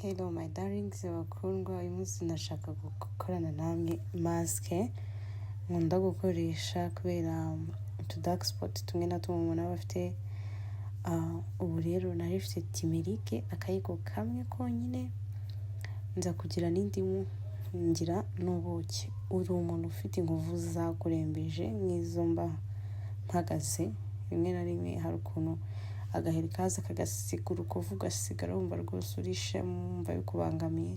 Hello my darlings bakundwa, uyu munsi ndashaka gukorana namwe maske nkunda gukoresha kubera utu dark spot tumwe na tumwe umuntu aba afite. Ubu rero nari mfite timerike akayiko kamwe konyine, nza kugira n'indimu ngira n'ubuki. Uri umuntu ufite inkovu zakurembeje nk'izo mba mpagaze, rimwe na rimwe hari ukuntu agaheri kaza kagasigura ukovu gasigara wumva rwose urishe mumva bikubangamiye.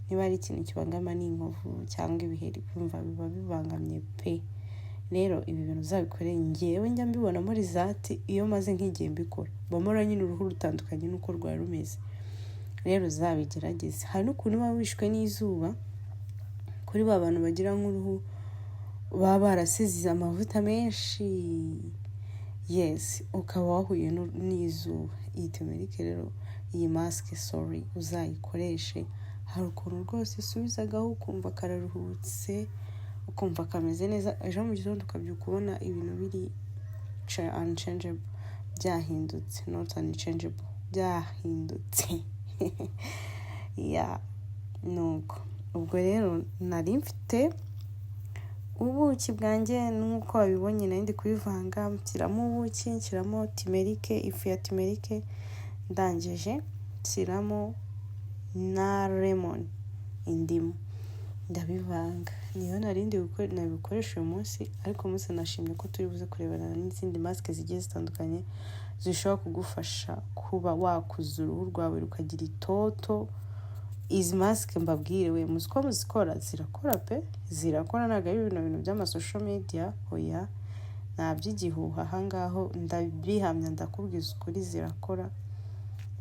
Niba ari ikintu kibangama n'inkovu cyangwa ibiheri kumva biba bibangamye pe. Rero ibi bintu uzabikoreye njyewe njya mbibona muri zati iyo maze nk'igihe mbikora bamora nyine uruhu rutandukanye nuko rwari rumeze. Rero uzabigerageze. Hari n'ukuntu uba wishwe n'izuba kuri ba bantu bagira nk'uruhu baba barasize amavuta menshi, yes, ukaba wahuye n'izuba. Iyi timerike rero, iyi maske uzayikoreshe. Hari ukuntu rwose isubizagaho ukumva kararuhutse, ukumva kameze neza. Ejo mu gitondo ukabyuka ubona ibintu biri unchangeable, byahindutse, not unchangeable, byahindutse. Nuko ubwo rero nari mfite ubuki bwanjye nk'uko wabibonye nari ndi kubivanga, nshyiramo ubuki, nshyiramo timerike, ifu ya timerike, ndangije nshyiramo na lemon, indimu, ndabivanga. Niyo narindi nabikoresha uyu munsi, ariko umunsi nashimye ko turi buze kurebana n'izindi maske zigiye zitandukanye zishobora kugufasha kuba wakuza uruhu rwawe rukagira itoto. Izi maske mbabwire we muzi ko muzikora, zirakora pe, zirakora. Ntabwo ari ibintu by'amasocial media, oya, nta by'igihuha ahangaho, ndabihamya ndakubwiza ukuri zirakora.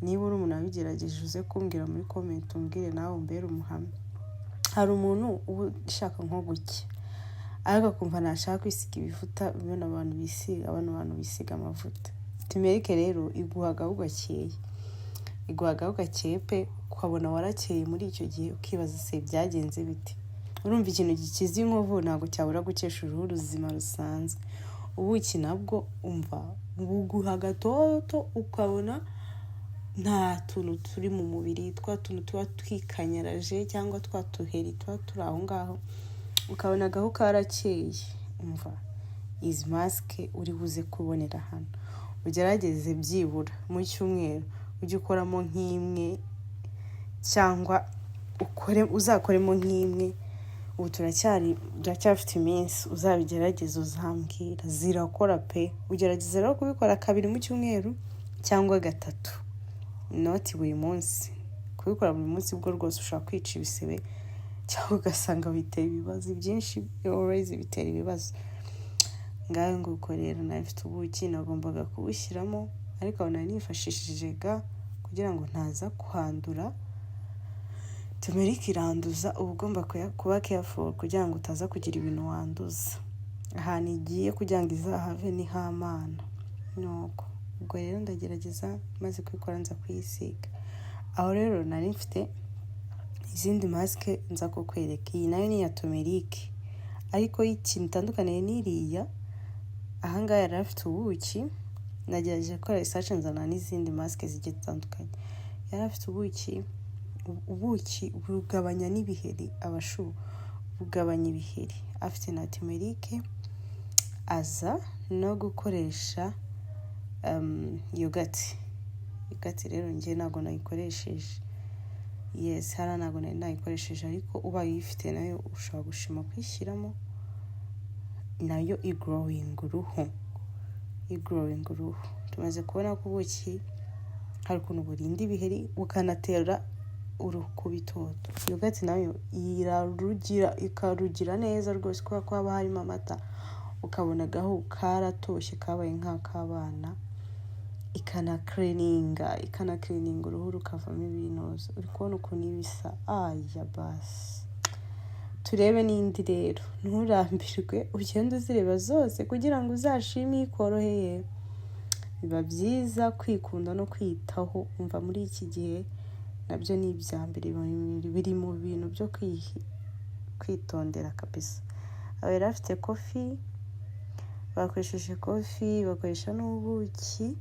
Niba uri umuntu wabigerageje uze kumbwira muri comment, umbwire nawe umbere umuhamya. Hari umuntu uba ushaka nko gucya ariko akumva ntashaka kwisiga ibivuta bimwe abantu bisiga amavuta. Timerike rero iguhaga ugakeye pe, ukabona warakeye muri icyo gihe, ukibaza se byagenze bite. Urumva ikintu gikiza inkovu ntabwo cyabura gukesha uruhu ruzima rusanzwe. Ubuki nabwo umva buguha gatoto, ukabona nta tuntu turi mu mubiri, twa tuntu tuba twikanyaraje cyangwa twa tuheri tuba turi aho ngaho, ukabona agahu karakeye. Umva izi maske uri buze kubonera hano, ugerageze byibura mu cyumweru ujye ukoramo nk'imwe cyangwa uzakoremo nk'imwe. Ubu turacyafite iminsi, uzabigerageza uzambwira, zirakora pe. Ugerageze rero kubikora 2 mu cyumweru cyangwa 3, not buri munsi. Kubikora buri munsi bwo rwose ushaka kwica ibisebe cyangwa ugasanga biteye ibibazo byinshi, always bitera ibibazo. Ngaho nguko rero nafite ubuki nagombaga kubushyiramo, ariko nari nifashishije ga kugira ngo ntaza kuhandura. Timerike iranduza, uba ugomba kuba careful kugira ngo utaza kugira ibintu wanduza. Ahantu igiye kugira ngo izahave ni hamana. Nuko ubwo rero ndagerageza maze kubikora nza kuyisiga. Aho rero nari mfite izindi maske nza kukwereka. Iyi nayo ni ya timerike, ariko ikintu itandukanye n'iriya, ahangaha yari afite ubuki. Nagerageje gukora research nzana n'izindi maske zigiye zitandukanye. Yari afite ubuki bugabanya n'ibiheri, bugabanya ibiheri. Afite na timerike, aza no gukoresha yogurt rero njye ntabwo nayikoresheje. Yes, hara ntabwo nayikoresheje, ariko ubaye uyifite nayo ushobora gushima kwishyiramo. Nayo igrowing uruhu. Tumaze kubona ko ubuki hari ukuntu burinda ibiheri bukanatera uruhu kubitoto. Yogurt nayo ikarugira neza rwose, kuko haba harimo amata, ukabona gahu karatoshye kabaye nk'akabana. Ikana cleaning uruhu rukavamo ibinoze. Uri kubona ukuntu ibisa. Aya basi turebe n'indi rero, nturambirwe, ugenda uzireba zose kugira ngo uzashime ikoroheye. Biba byiza kwikunda no kwitaho. Umva muri iki gihe nabyo ni ibyambere, biri mu bintu byo kwitondera kabisa. Abera afite coffee, bakoresheje coffee, bakoresha n'ubuki.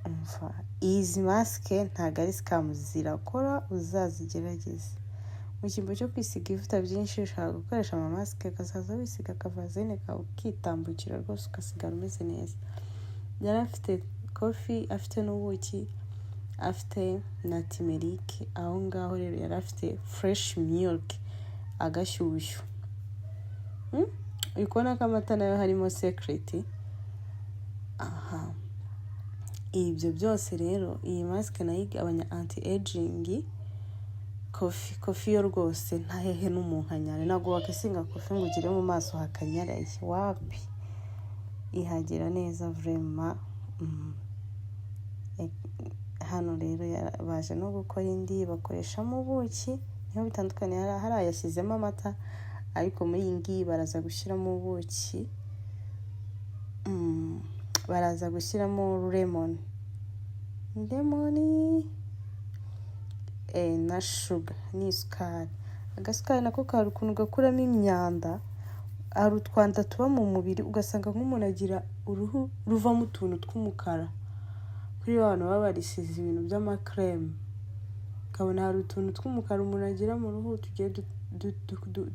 umva izi masike ntabwo ari sikamu zirakora, uzazigerageze. Mu cyimbo cyo kwisiga ivuta byinshi ushaka gukoresha amamasike ukazaza wisiga akavazine kawe ukitambukira rwose ugasigara umeze neza. Yari afite kofi, afite n'ubuki, afite na timerike. Aho ngaho rero yari afite fureshi miliki agashyushyu. Uri kubona ko amata nayo harimo sekireti. Aha, ibyo byose rero iyi masike nayo igabanya anti ejingi. Kofi yo rwose ntahehe n'umunkanyari, ntabwo wakisinga kofi ngo ugire mu maso hakanyaraye, wapi, ihagera neza vrema. Hano rero baje no gukora indi bakoreshamo ubuki, niho bitandukanye. Hari ayashyizemo amata, ariko muri iyi ngiyi baraza gushyiramo ubuki, baraza gushyiramo lemoni na shuga n'isukari. Agasukari nako kari ukuntu gakuramo imyanda, hari utwanda tuba mu mubiri ugasanga nk'umuntu agira uruhu ruvamo utuntu tw'umukara, kuri abantu baba barisize ibintu by'amakreme, ukabona hari utuntu tw'umukara umuntu agira mu ruhu tugiye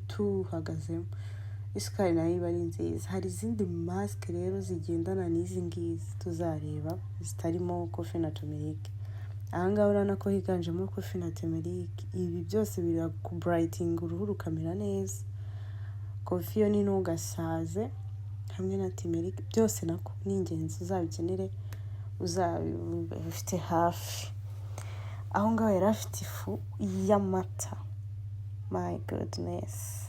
tuhagazemo. Isukari nayo iba ari nziza. Hari izindi masike rero zigendana n'izi ngizi tuzareba zitarimo kofi na tumerike. Ahangaha urabona ko higanjemo kofi na tumerike. Ibi byose birakuburayitinga uruhu rukamera neza. Kofi yo ni ntugasaze, hamwe na tumerike byose nako ni ingenzi, uzabikenere uzabifite hafi. Aho ngaho yari afite ifu y'amata. My goodness.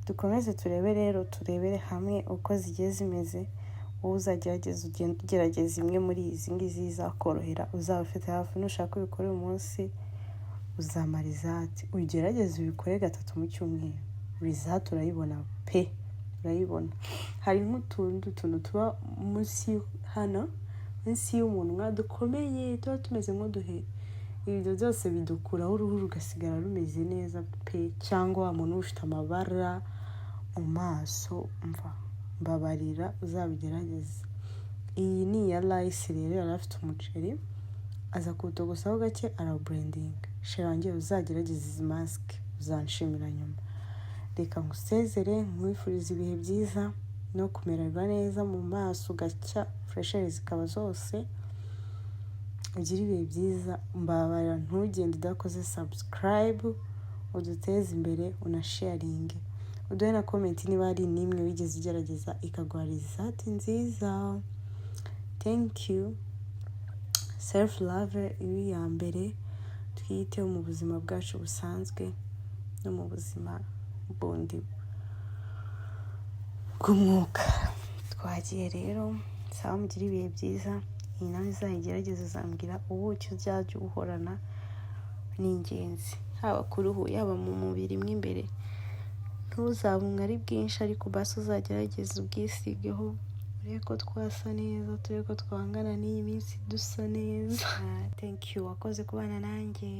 Dukomeze turebe rero, turebere hamwe uko zigiye zimeze. Wowe uzagerageza ugenda ugerageza imwe muri izi ngizi zizakorohera, uzaba ufite hafi. Nushaka ubikore uyu munsi uzamara rizati, ugerageze ubikore 3 mu cyumweru, rizati urayibona pe, urayibona. Hari nk'utuntu tuba munsi hano, munsi y'umunwa dukomeye, tuba tumeze nk'uduheri. Ibyo byose bidukuraho uruhu rugasigara rumeze neza pe. Cyangwa umuntu ufite amabara mu maso, mbabarira uzabigerageze. Iyi ni iya rice rero, yari afite umuceri, aza kuwutogosaho gake arawuburendinga. Shirangiye uzagerageze izi masike, uzanshimira nyuma. Reka ngusezere, nkwifuriza ibihe byiza no kumererwa neza mu maso, ugacya furesheri zikaba zose. Ugire ibihe byiza, mbabarira ntugende udakoze subscribe, uduteze imbere, unasharinge, uduhe na comment niba hari n'imwe wigeze ugerageza ikaguha rizati nziza. Thank you. Self love ibi ya mbere, twiyiteho mu buzima bwacu busanzwe no mu buzima bundi bw'umwuka. Twagiye rero, sawa, mugire ibihe byiza. Iyi nawe uzayigerageza uzambwira. Ubuki uzajya uhorana ni ingenzi, haba ku ruhu yaba mu mubiri mo imbere. Ntuzabunga ari bwinshi, ariko basi uzagerageza ubwisigeho, urebe ko twasa neza, turebe ko twangana n'iyi minsi dusa neza. Thank you, wakoze kubana nanjye.